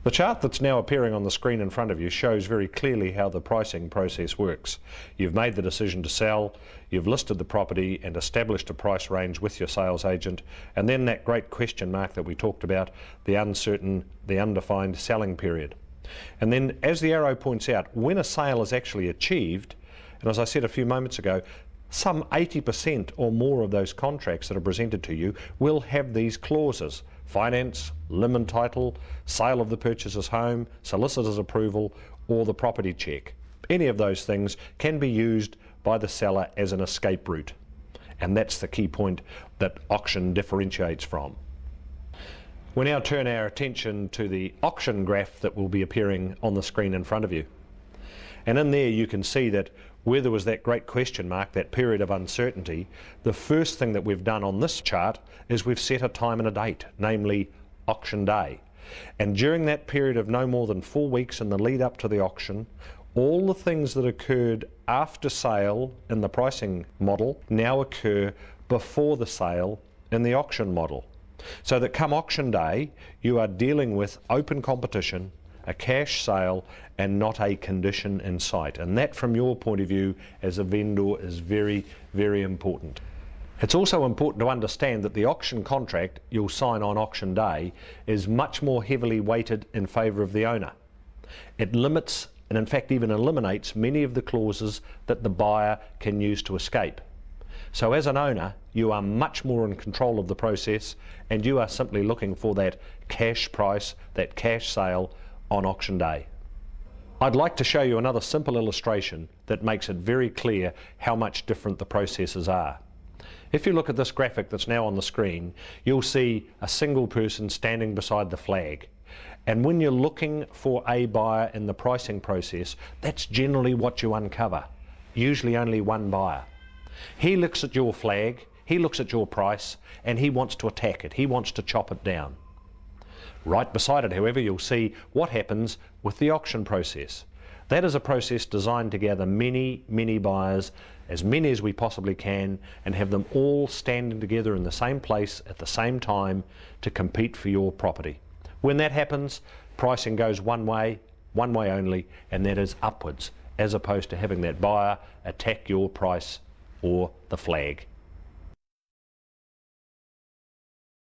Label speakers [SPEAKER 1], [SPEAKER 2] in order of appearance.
[SPEAKER 1] The chart that's now appearing on the screen in front of you shows very clearly how the pricing process works. You've made the decision to sell, you've listed the property and established a price range with your sales agent, and then that great question mark that we talked about, the uncertain, the undefined selling period. And then, as the arrow points out, when a sale is actually achieved, and as I said a few moments ago, some 80% or more of those contracts that are presented to you will have these clauses: finance, limb and title, sale of the purchaser's home, solicitor's approval, or the property check. Any of those things can be used by the seller as an escape route. And that's the key point that auction differentiates from. We now turn our attention to the auction graph that will be appearing on the screen in front of you. And in there you can see that where there was that great question mark, that period of uncertainty, the first thing that we've done on this chart is we've set a time and a date, namely auction day. And during that period of no more than 4 weeks in the lead up to the auction, all the things that occurred after sale in the pricing model now occur before the sale in the auction model. So that come auction day, you are dealing with open competition, a cash sale, and not a condition in sight. And that, from your point of view as a vendor, is very, very important. It's also important to understand that the auction contract you'll sign on auction day is much more heavily weighted in favour of the owner. It limits, and in fact even eliminates, many of the clauses that the buyer can use to escape. So as an owner, you are much more in control of the process, and you are simply looking for that cash price, that cash sale on auction day. I'd like to show you another simple illustration that makes it very clear how much different the processes are. If you look at this graphic that's now on the screen, you'll see a single person standing beside the flag. And when you're looking for a buyer in the pricing process, that's generally what you uncover. Usually only one buyer. He looks at your flag, he looks at your price, and he wants to attack it. He wants to chop it down. Right beside it, however, you'll see what happens with the auction process. That is a process designed to gather many, many buyers, as many as we possibly can, and have them all standing together in the same place at the same time to compete for your property. When that happens, pricing goes one way only, and that is upwards, as opposed to having that buyer attack your price or the flag.